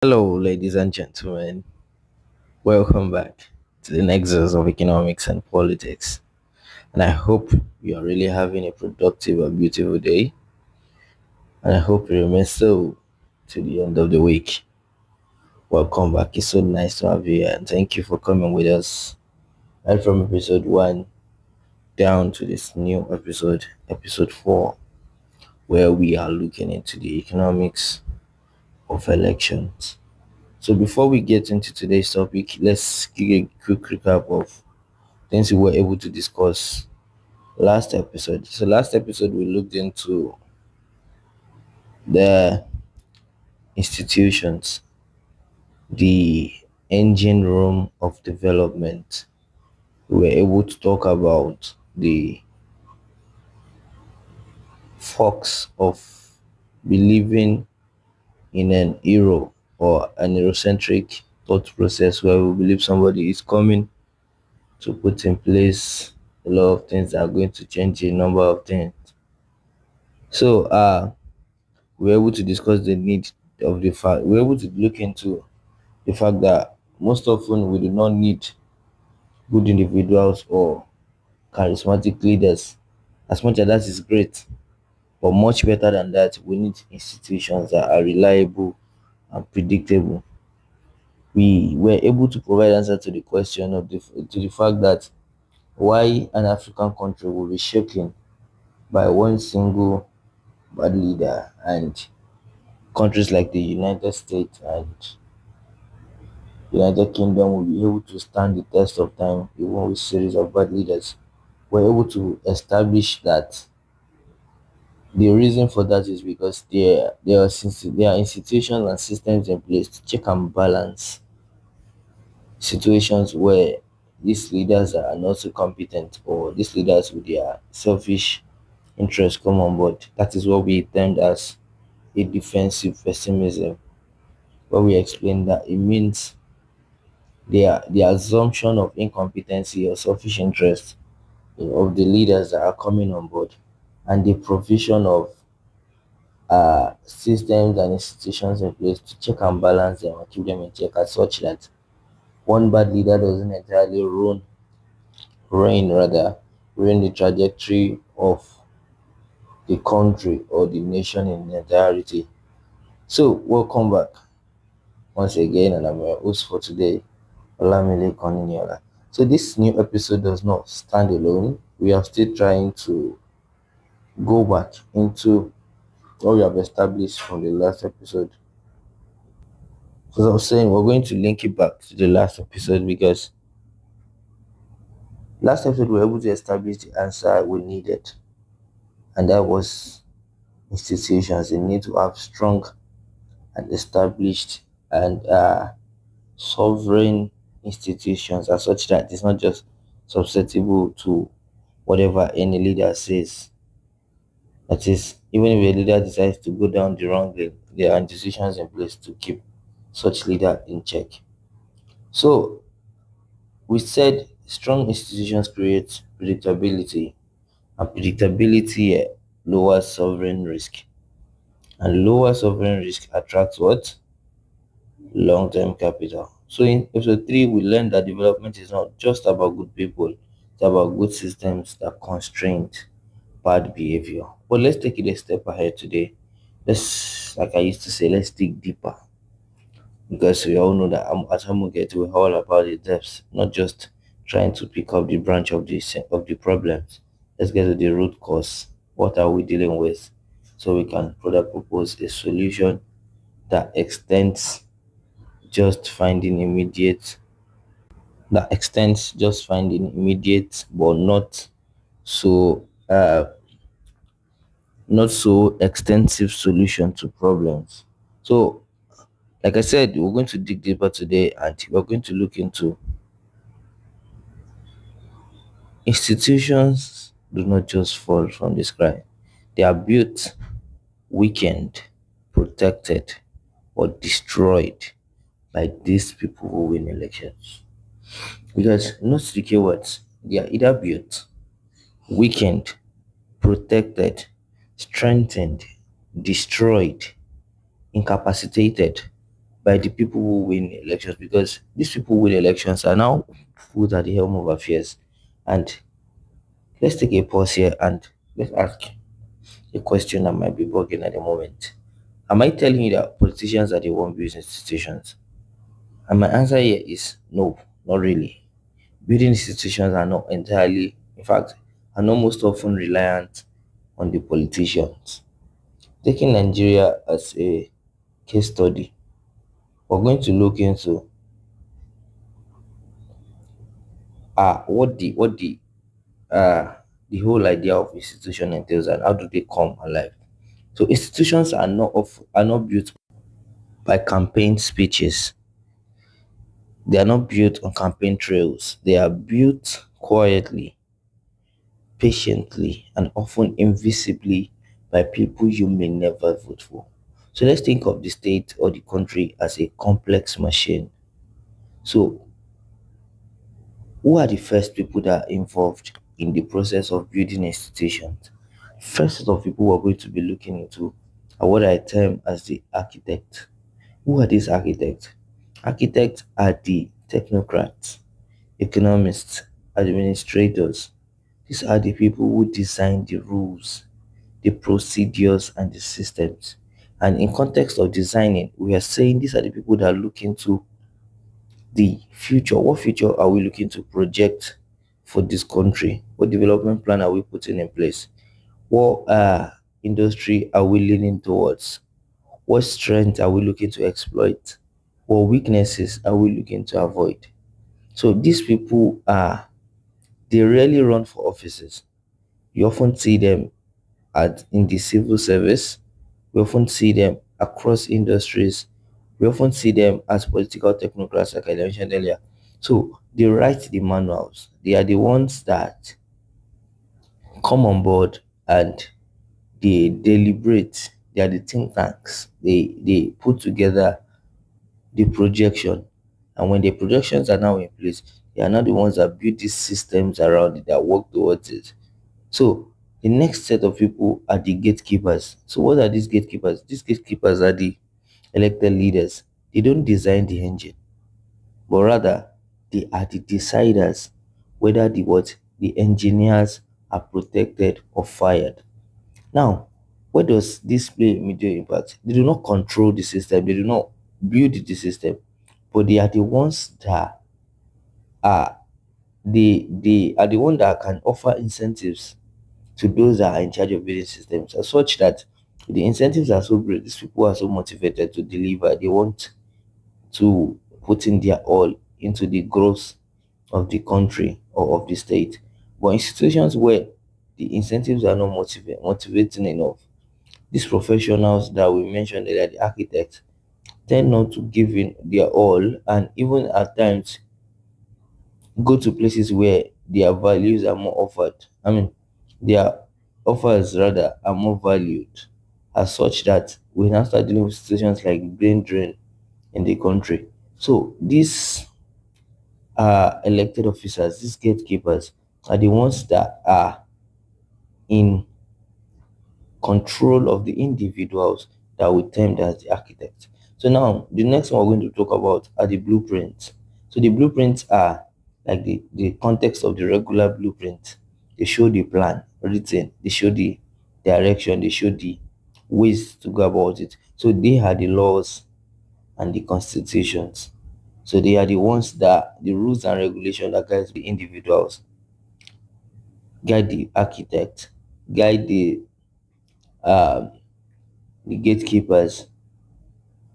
Hello, ladies and gentlemen. Welcome back to the Nexus of Economics and Politics. And I hope you are really having a productive and beautiful day. And I hope you remain so to the end of the week. Welcome back. It's so nice to have you here. And thank you for coming with us right from episode 1 down to this new episode, episode 4, where we are looking into the economics of elections. So before we get into today's topic, let's give a quick recap of things we were able to discuss last episode. So last episode we looked into the institutions, the engine room of development. We were able to talk about the fox of believing in an hero or an Eurocentric thought process where we believe somebody is coming to put in place a lot of things that are going to change a number of things. So we're able to discuss the need of the fact we're able to look into the fact that most often we do not need good individuals or charismatic leaders. As much as that is great, but much better than that, we need institutions that are reliable and predictable. We were able to provide answer to the question of the fact that why an African country will be shaken by one single bad leader, and countries like the United States and United Kingdom will be able to stand the test of time even with series of bad leaders. We're able to establish that the reason for that is because there are institutions and systems in place to check and balance situations where these leaders are not so competent or these leaders with their selfish interests come on board. That is what we termed as a defensive pessimism, where we explain that it means the assumption of incompetency or selfish interest of the leaders that are coming on board, and the provision of systems and institutions in place to check and balance them and keep them in check as such that one bad leader doesn't entirely rather ruin the trajectory of the country or the nation in entirety. So welcome back once again, and I'm your host for today, Olamide Koniniola. So this new episode does not stand alone. We are still trying to go back into what we have established from the last episode. As I was saying, we're going to link it back to the last episode because last episode we were able to establish the answer we needed, and that was institutions. They need to have strong and established and sovereign institutions as such that it's not just susceptible to whatever any leader says. That is, even if a leader decides to go down the wrong lane, there are institutions in place to keep such leader in check. So we said strong institutions create predictability, and predictability lowers sovereign risk, and lower sovereign risk attracts what? Long-term capital. So in episode 3, we learned that development is not just about good people, it's about good systems that constrain bad behavior. But let's take it a step ahead today. Let's, like I used to say, let's dig deeper because we all know that at Hamuget we're all about the depths, not just trying to pick up the branch of the problems. Let's get to the root cause. What are we dealing with, so we can further propose a solution that extends just finding immediate but so uh not so extensive solution to problems. So like I said, we're going to dig deeper today and we're going to look into institutions do not just fall from the sky. They are built, weakened, protected, or destroyed by these people who win elections. Because note the keywords, they are either built, weakened, protected, strengthened, destroyed, incapacitated, by the people who win elections, because these people who win elections are now put at the helm of affairs. And let's take a pause here and let's ask a question that might be bugging at the moment. Am I telling you that politicians are the one building institutions? And my answer here is no, not really. Building institutions are not entirely, in fact, are not most often reliant on the politicians. Taking Nigeria as a case study, we're going to look into uh the whole idea of institution entails and how do they come alive. So institutions are not built by campaign speeches. They are not built on campaign trails. They are built quietly, patiently, and often invisibly by people you may never vote for. So let's think of the state or the country as a complex machine. So who are the first people that are involved in the process of building institutions? First set of people we're going to be looking into are what I term as the architect. Who are these architects? Architects are the technocrats, economists, administrators. These are the people who design the rules, the procedures, and the systems. And in context of designing, we are saying these are the people that look into the future. What future are we looking to project for this country? What development plan are we putting in place? What industry are we leaning towards? What strength are we looking to exploit? What weaknesses are we looking to avoid? So these people are, they rarely run for offices. You often see them in the civil service. We often see them across industries. We often see them as political technocrats, like I mentioned earlier. So they write the manuals. They are the ones that come on board and they deliberate. They are the think tanks. They put together the projection. And when the projections are now in place, they are now the ones that build these systems around it that work towards it. So the next set of people are the gatekeepers. So what are these gatekeepers? These gatekeepers are the elected leaders. They don't design the engine, but rather they are the deciders whether the engineers are protected or fired. Now, where does this play immediate impact? They do not control the system, they do not build the system, but they are the ones that are they are the one that can offer incentives to those that are in charge of building systems, as such that the incentives are so great, these people are so motivated to deliver. They want to put in their all into the growth of the country or of the state. But institutions where the incentives are not motivating enough, these professionals that we mentioned earlier, the architects, tend not to give in their all, and even at times go to places where their values are more offered. I mean, their offers rather are more valued, as such that we now start dealing with situations like brain drain in the country. So these elected officers, these gatekeepers, are the ones that are in control of the individuals that we termed as the architects. So now the next one we're going to talk about are the blueprints. So the blueprints are like the context of the regular blueprint. They show the plan written, they show the direction, they show the ways to go about it. So they are the laws and the constitutions. So they are the ones that the rules and regulations that guide the individuals, guide the architect, guide um, the gatekeepers,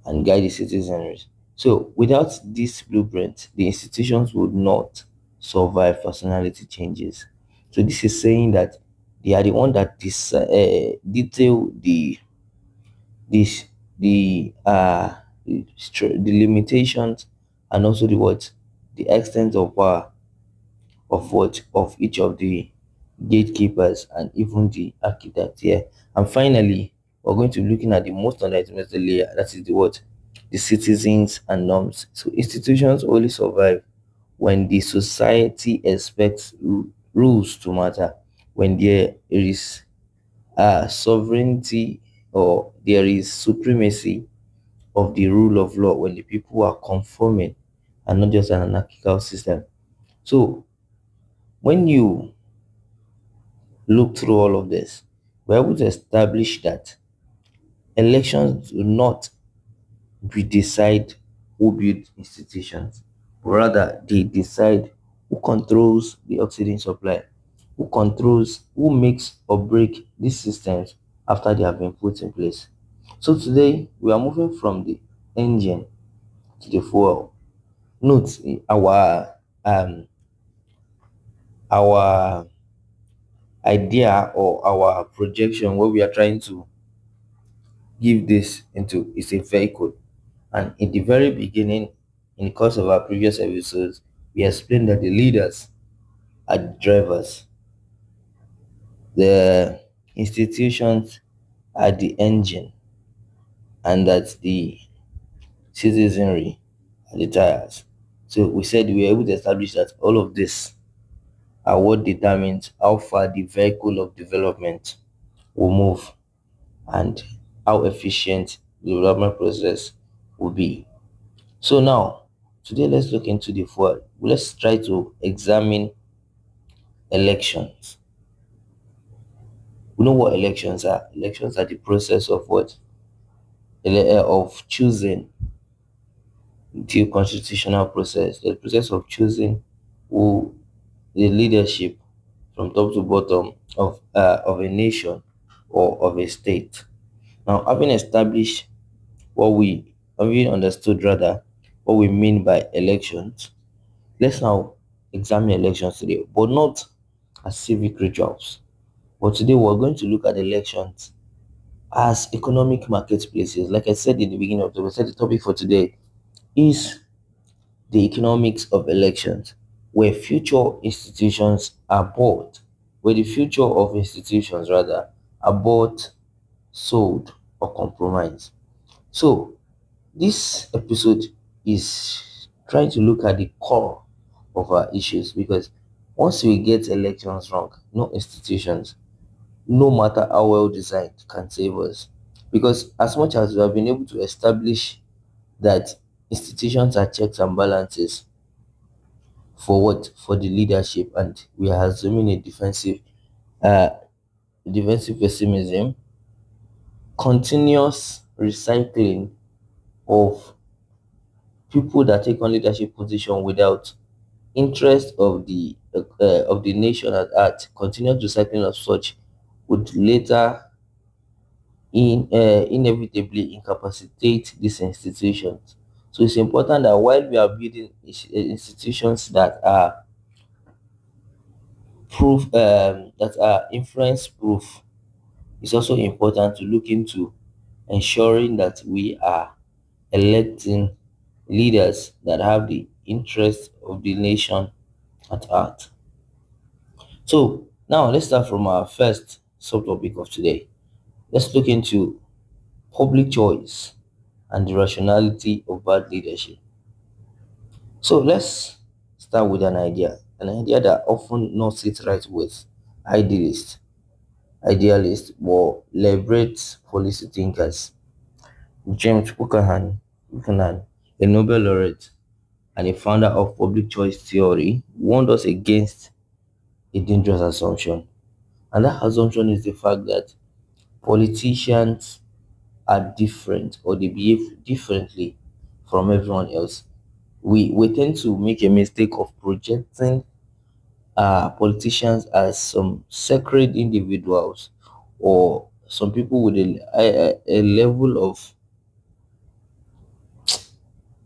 and guide the citizenry. So without this blueprint, the institutions would not survive personality changes. So this is saying that they are the one that detail this the limitations and also the what the extent of power of each of the gatekeepers and even the architect here. And finally, we're going to be looking at the most underestimated layer, that is the what? The citizens and norms. So institutions only survive when the society expects rules to matter, when there is sovereignty or there is supremacy of the rule of law when the people are conforming and not just an anarchical system. So when you look through all of this, we're able to establish that elections do not we decide who build institutions. Rather, they decide who controls the oxygen supply, who makes or break these systems after they have been put in place. So today we are moving from the engine to the fuel. Note our idea or our projection, what we are trying to give this into, is a vehicle. And in the very beginning, in the course of our previous episodes, we explained that the leaders are the drivers, the institutions are the engine, and that the citizenry are the tires. So we said we were able to establish that all of this are what determines how far the vehicle of development will move and how efficient the development process will be. So now, today let's look into the fuel. Let's try to examine elections. We know what elections are. Elections are the process of what? Of choosing the constitutional process. The process of choosing who the leadership from top to bottom of a nation or of a state. Now, having understood rather what we mean by elections, let's now examine elections today, but not as civic rituals. But today we're going to look at elections as economic marketplaces. Like I said in the beginning of the, I said the topic for today is the economics of elections, where future institutions are bought, where the future of institutions rather are bought, sold, or compromised. So this episode is trying to look at the core of our issues, because once we get elections wrong, no institutions, no matter how well designed, can save us. Because as much as we have been able to establish that institutions are checks and balances for what? For the leadership, and we are assuming a uh defensive pessimism, continuous recycling of people that take on leadership position without interest of the nation at heart, continuous recycling of such would later inevitably incapacitate these institutions. So it's important that while we are building institutions that are that are influence proof, it's also important to look into ensuring that we are electing leaders that have the interest of the nation at heart. So now let's start from our first subtopic of today. Let's look into public choice and the rationality of bad leadership. So let's start with an idea that often not sits right with idealists, idealists, or liberate policy thinkers. James Buchanan, a Nobel laureate and a founder of public choice theory, warned us against a dangerous assumption. And that assumption is the fact that politicians are different, or they behave differently from everyone else. We tend to make a mistake of projecting politicians as some sacred individuals, or some people with a level of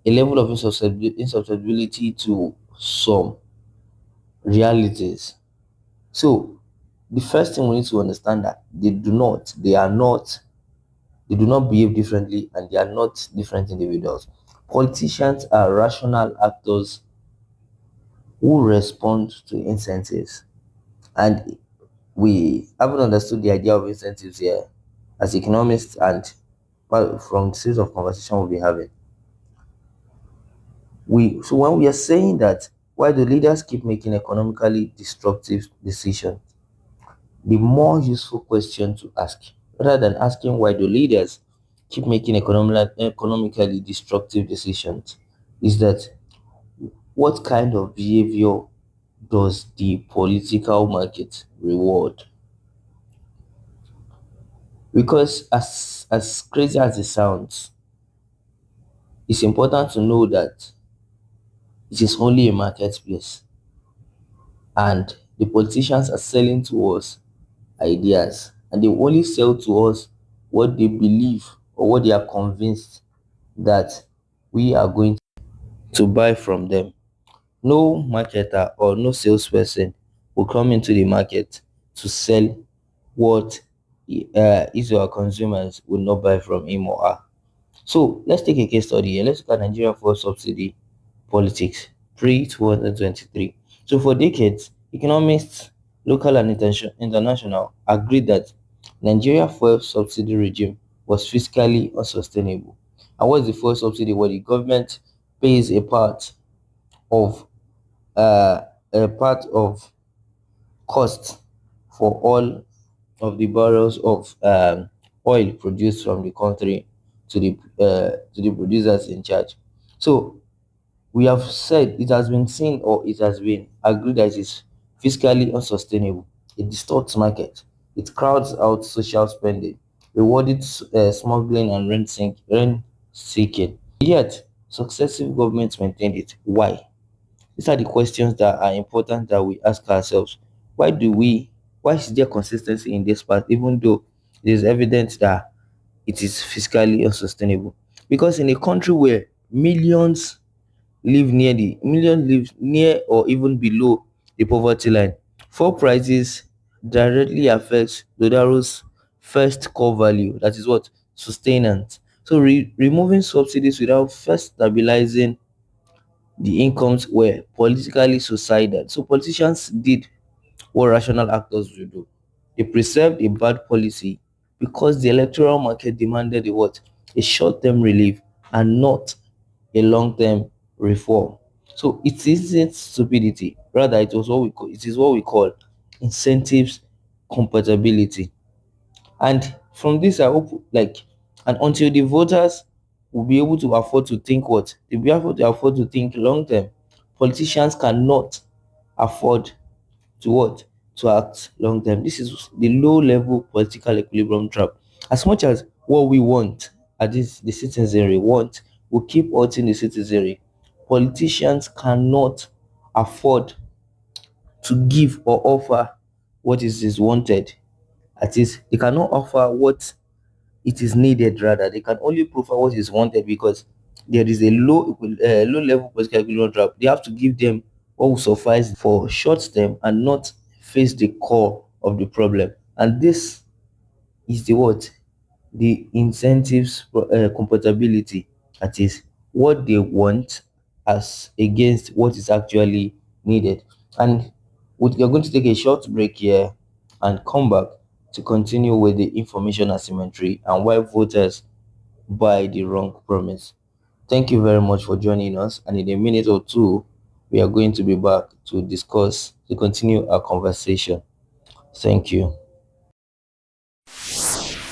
insusceptibility to some realities. So the first thing we need to understand that they do not behave differently, and they are not different individuals. Politicians are rational actors who respond to incentives. And we haven't understood the idea of incentives here as economists, and well, from the series of conversation we'll be having. When we are saying that, why do leaders keep making economically destructive decisions? The more useful question to ask, rather than asking why do leaders keep making economically destructive decisions is that what kind of behavior does the political market reward? Because as crazy as it sounds, it's important to know that it is only a marketplace and the politicians are selling to us ideas, and they only sell to us what they believe or what they are convinced that we are going to buy from them. No marketer or no salesperson will come into the market to sell what his or her consumers will not buy from him or her. So let's take a case study here. Let's look at Nigeria fuel subsidy politics pre 2023. So for decades, economists, local and international, agreed that Nigeria fuel subsidy regime was fiscally unsustainable. And what is the fuel subsidy? Where the government pays of a part of cost for all of the barrels of oil produced from the country to the producers in charge. So we have said it has been seen or it has been agreed that it is fiscally unsustainable. It distorts market. It crowds out social spending, rewarded smuggling and rent seeking. Yet successive governments maintained it. Why? These are the questions that are important that we ask ourselves. Why is there consistency in this part, even though it is evident that it is fiscally unsustainable? Because in a country where millions live near or even below the poverty line, fuel prices directly affects Dodaro's first core value, that is what sustenance. So removing subsidies without first stabilizing the incomes were politically suicidal. So politicians did what rational actors will do. They preserved a bad policy because the electoral market demanded a what? A short-term relief and not a long-term reform. So it isn't stupidity. Rather, it is what we call incentives compatibility. And from this, I hope and until the voters will be able to afford to think what they'll be able to afford to think long term, politicians cannot afford to what to act long term. This is the low level political equilibrium trap. As much as what we want at this the citizenry want will keep hurting the citizenry, politicians cannot afford to give or offer what is wanted. At least they cannot offer what it is needed. Rather, they can only provide what is wanted because there is a low level political equilibrium trap. They have to give them what will suffice for short term and not face the core of the problem. And this is the what the incentives compatibility, that is what they want as against what is actually needed. And we're going to take a short break here and come back to continue with the information asymmetry and why voters buy the wrong promise. Thank you very much for joining us, and in a minute or two we are going to be back to continue our conversation. Thank you.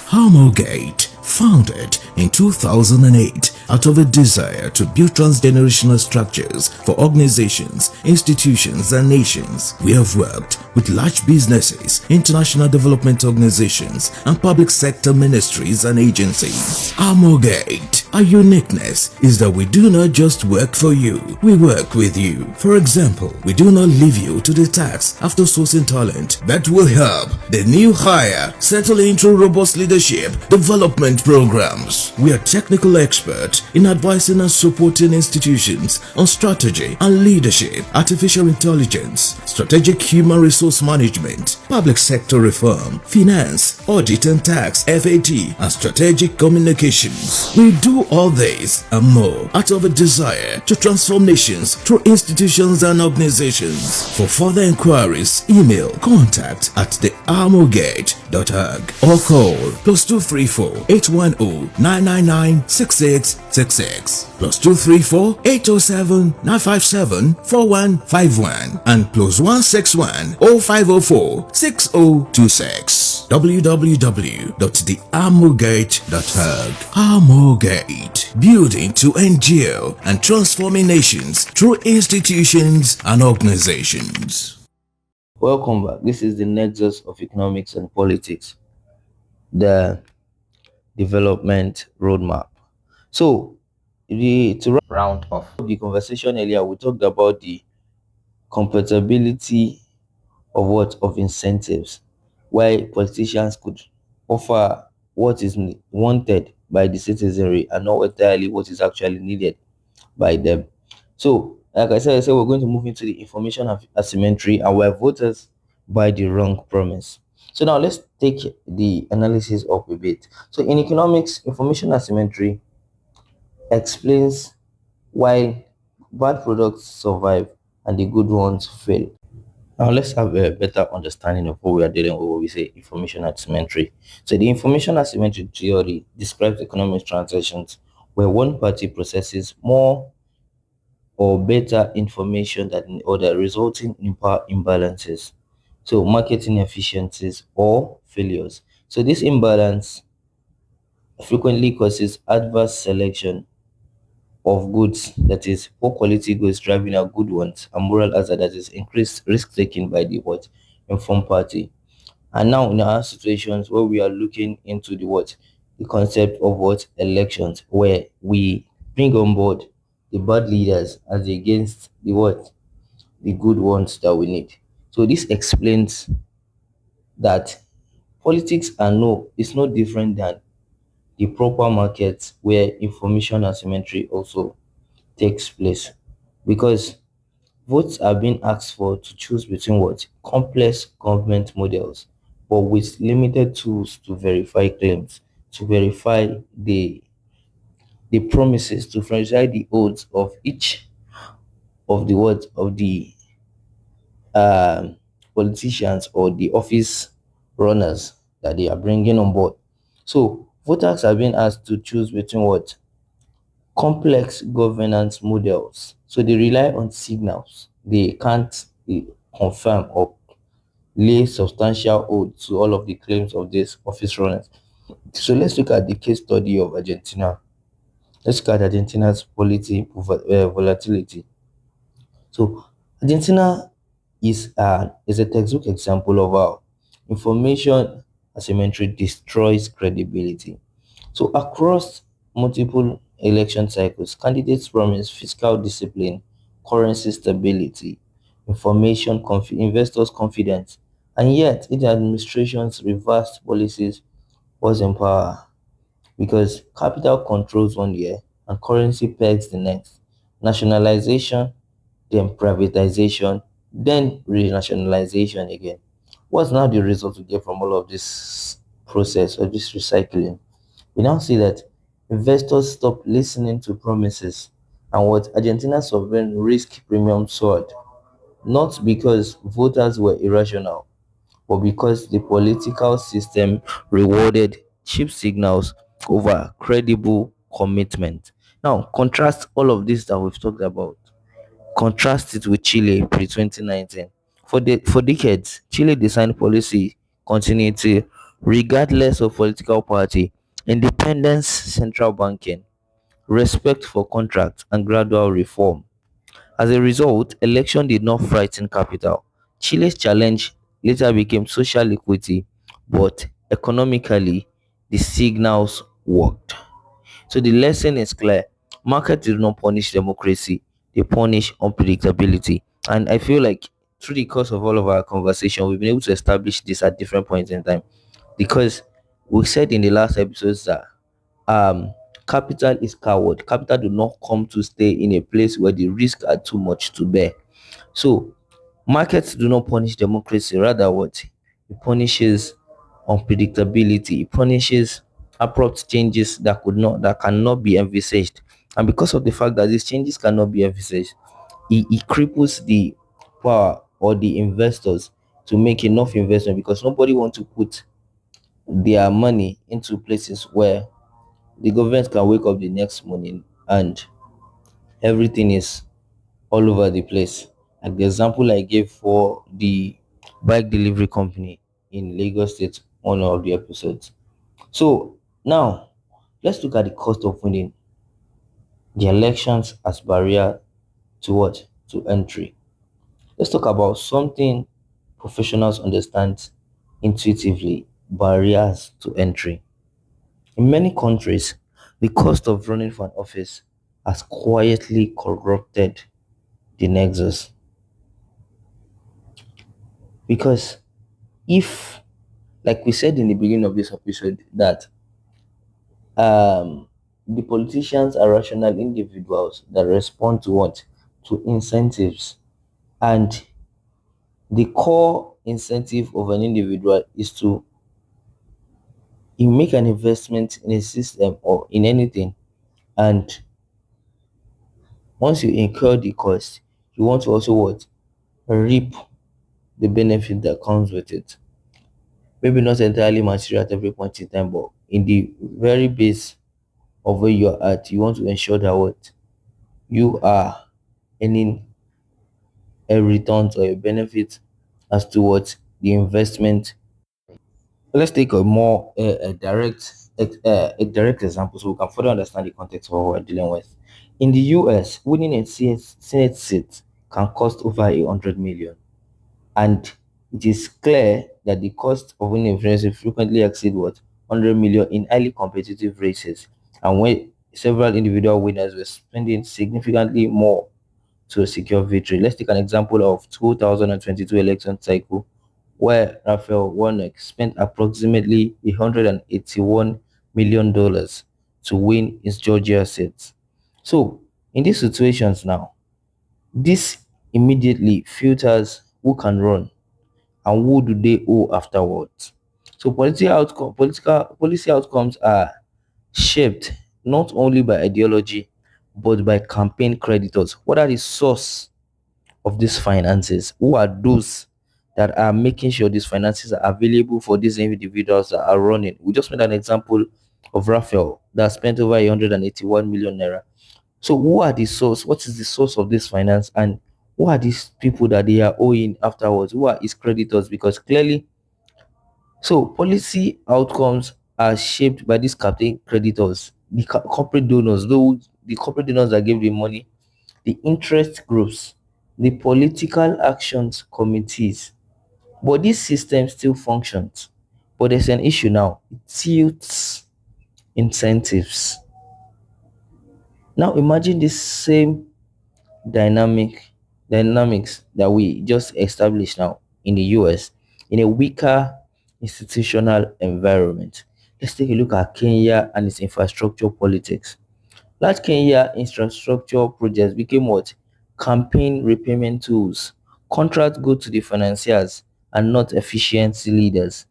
Harmogate, founded in 2008 out of a desire to build transgenerational structures for organizations, institutions, and nations. We have worked with large businesses, international development organizations, and public sector ministries and agencies. Harmogate, our uniqueness is that we do not just work for you, we work with you. For example, we do not leave you to the task after sourcing talent that will help the new hire settle into robust leadership development programs. We are technical experts in advising and supporting institutions on strategy and leadership, artificial intelligence, strategic human resource management, public sector reform, finance, audit and tax, FAT, and strategic communications. We do all this and more out of a desire to transform nations through institutions and organizations. For further inquiries, email contact at the www.amogate.org or call +234 810 999 6666 +234 807 957 4151 and +161 0504 6026 www.theamogate.org. Amogate, building to endure and transforming nations through institutions and organizations. Welcome back. This is the Nexus of Economics and Politics, the development roadmap. So, to round off the conversation earlier, we talked about the compatibility of incentives, why politicians could offer what is wanted by the citizenry and not entirely what is actually needed by them. So, like I said we're going to move into the information asymmetry and where voters buy the wrong promise. So now let's take the analysis up a bit. So in economics, information asymmetry explains why bad products survive and the good ones fail. Now let's have a better understanding of what we are dealing with when we say information asymmetry. So the information asymmetry theory describes economic transactions where one party processes more or better information than the other, resulting in power imbalances. So marketing efficiencies or failures. So this imbalance frequently causes adverse selection of goods, that is poor quality goods driving out good ones, and moral hazard, that is increased risk taking by the what informed party. And now in our situations where we are looking into the concept of elections, where we bring on board the bad leaders as against the good ones that we need. So this explains that politics are no it's no different than the proper markets where information asymmetry also takes place, because votes are being asked for to choose between complex government models, but with limited tools to verify claims, to verify the promises, to verify the oaths of each of the words of the um, politicians or the office runners that they are bringing on board. So voters are being asked to choose between complex governance models. So they rely on signals. They can't confirm or lay substantial hold to all of the claims of these office runners. So let's look at the case study of Argentina. Let's look at Argentina's volatility. So Argentina is a textbook example of how information asymmetry destroys credibility. So across multiple election cycles, candidates promise fiscal discipline, currency stability, investors' confidence, and yet each administration's reversed policies was in power because capital controls one year and currency pegs the next. Nationalization, then privatization, then renationalization again. What's now the result we get from all of this process or this recycling? We now see that investors stop listening to promises and what Argentina's sovereign risk premium soared, not because voters were irrational, but because the political system rewarded cheap signals over credible commitment. Now, contrast all of this that we've talked about. Contrast it with Chile pre 2019. For decades, Chile designed policy continuity regardless of political party, independence, central banking, respect for contracts, and gradual reform. As a result, election did not frighten capital. Chile's challenge later became social equity, but economically, the signals worked. So the lesson is clear. Market do not punish democracy, they punish unpredictability. And I feel like through the course of all of our conversation, we've been able to establish this at different points in time. Because we said in the last episodes that um capital is coward. Capital do not come to stay in a place where the risks are too much to bear. So markets do not punish democracy, rather what it punishes unpredictability, it punishes abrupt changes that cannot be envisaged. And because of the fact that these changes cannot be envisaged, it cripples the power or the investors to make enough investment because nobody wants to put their money into places where the government can wake up the next morning and everything is all over the place. Like the example I gave for the bike delivery company in Lagos State, one of the episodes. So now let's look at the cost of winning the elections as barrier to what? To entry. Let's talk about something professionals understand intuitively, barriers to entry. In many countries, the cost of running for an office has quietly corrupted the nexus. Because if, like we said in the beginning of this episode, that the politicians are rational individuals that respond to what? To incentives. And the core incentive of an individual is to you make an investment in a system or in anything, and once you incur the cost, you want to also what? Reap the benefit that comes with it. Maybe not entirely material at every point in time, but in the very base of where you're at, you want to ensure that what you are earning a return or a benefit as to what the investment. Let's take a more a direct example so we can further understand the context of what we're dealing with. In the US, winning a Senate seat can cost over 100 million, and it is clear that the cost of winning a presidency frequently exceed what 100 million in highly competitive races, and when several individual winners were spending significantly more to secure victory. Let's take an example of 2022 election cycle where Raphael Warnock spent approximately $181 million to win his Georgia seat. So, in these situations now, this immediately filters who can run and who do they owe afterwards. So, political policy outcomes are shaped not only by ideology but by campaign creditors. What are the source of these finances? Who are those that are making sure these finances are available for these individuals that are running? We just made an example of Raphael that spent over 181 million naira. So who are the source? What is the source of this finance? And who are these people that they are owing afterwards? Who are his creditors? Because clearly, so policy outcomes are shaped by these campaign creditors, the corporate donors, those the corporate donors that gave the money, the interest groups, the political actions committees. But this system still functions. But there's an issue now. It tilts incentives. Now imagine this same dynamic dynamics that we just established now in the US in a weaker institutional environment. Let's take a look at Kenya and its infrastructure politics. Large Kenya infrastructure projects became what? Campaign repayment tools. Contracts go to the financiers and not efficiency leaders.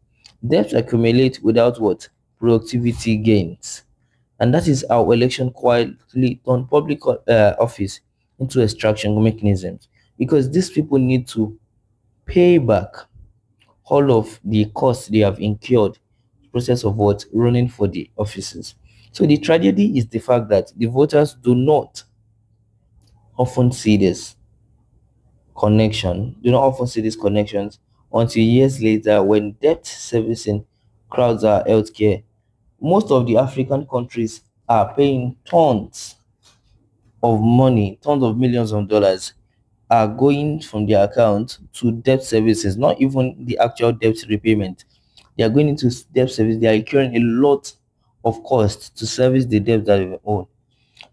Debts accumulate without what? Productivity gains. And that is how election quietly turn public office into extraction mechanisms. Because these people need to pay back all of the costs they have incurred process of what running for the offices. So the tragedy is the fact that the voters do not often see this do not often see these connections until years later when debt servicing crowds our healthcare. Most of the African countries are paying tons of money, tons of millions of dollars are going from their account to debt services, not even the actual debt repayment. They are going into debt service, they are incurring a lot of cost to service the debt that they own.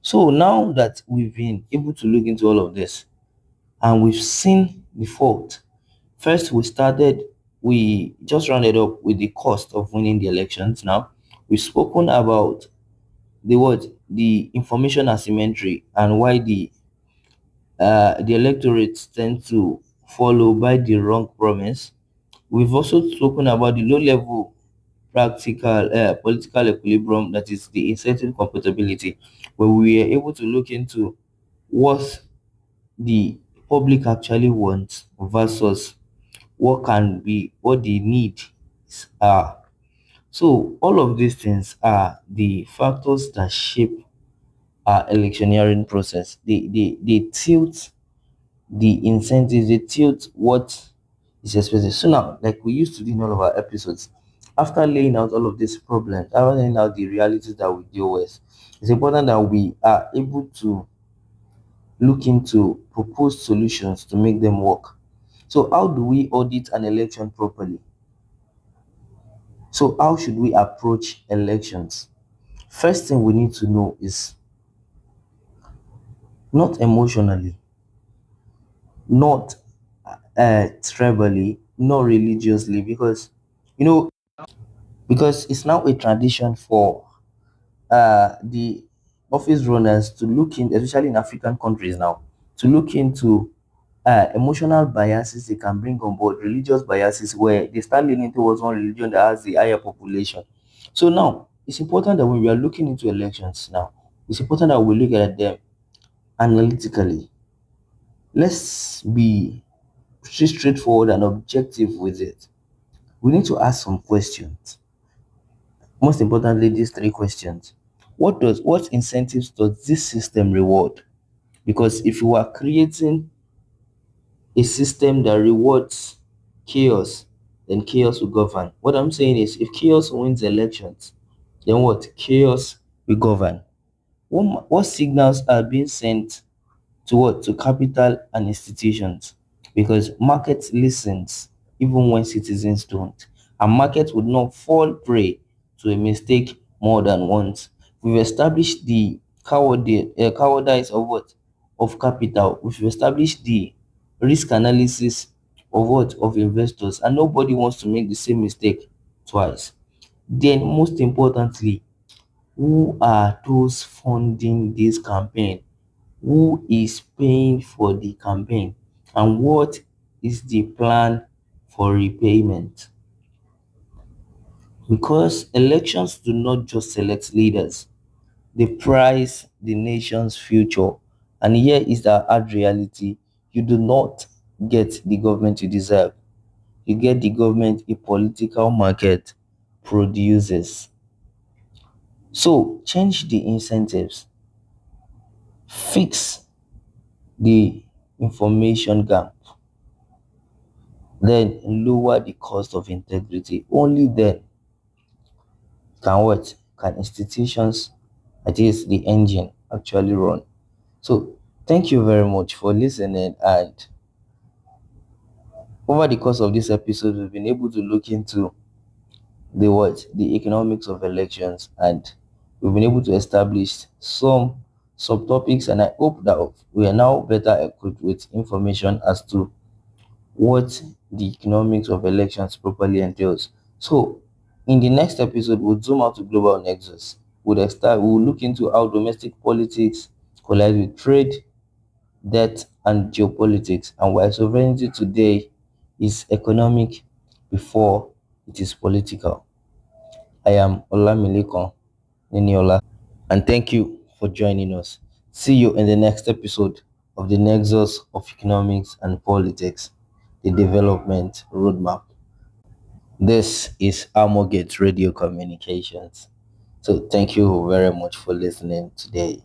So now that we've been able to look into all of this and we've seen the fault, first we just rounded up with the cost of winning the elections. Now we've spoken about the information asymmetry and why the electorate tend to follow by the wrong promise. We've also spoken about the low level practical political equilibrium, that is the incentive compatibility, where we are able to look into what the public actually wants versus what the needs are. So all of these things are the factors that shape our electioneering process. They tilt the incentives, they tilt what is expected. So now, like we used to do in all of our episodes, after laying out all of these problems, after laying out the realities that we deal with, it's important that we are able to look into proposed solutions to make them work. So how do we audit an election properly? So how should we approach elections? First thing we need to know is not emotionally, not tribally, not religiously, because you know, because it's now a tradition for the office runners to look in, especially in African countries now, to look into emotional biases they can bring on board, religious biases where they start leaning towards one religion that has the higher population. So now it's important that when we are looking into elections now, it's important that we look at them analytically. Let's be straightforward and objective with it. We need to ask some questions. Most importantly, these three questions. What incentives does this system reward? Because if you are creating a system that rewards chaos, then chaos will govern. What I'm saying is if chaos wins elections, then what? Chaos will govern. What signals are being sent to what? To capital and institutions, because market listens even when citizens don't, and market would not fall prey to a mistake more than once. We've established the cowardice of what? Of capital. We've established the risk analysis of what? Of investors, and nobody wants to make the same mistake twice. Then most importantly, who are those funding this campaign? Who is paying for the campaign, and what is the plan for repayment? Because elections do not just select leaders, they price the nation's future. And here is the hard reality: you do not get the government you deserve, you get the government a political market produces. So change the incentives, fix the information gap, then lower the cost of integrity. Only then can institutions, that is the engine, actually run. So thank you very much for listening. And over the course of this episode, we've been able to look into the economics of elections, and we've been able to establish some subtopics, and I hope that we are now better equipped with information as to what the economics of elections properly entails. So, in the next episode, we'll zoom out to global nexus. We'll look into how domestic politics collide with trade, debt, and geopolitics, and why sovereignty today is economic before it is political. I am Olamilekan Niniola, and thank you for joining us. See you in the next episode of the Nexus of Economics and Politics, the Development Roadmap. This is Amogate Radio Communications. So thank you very much for listening today.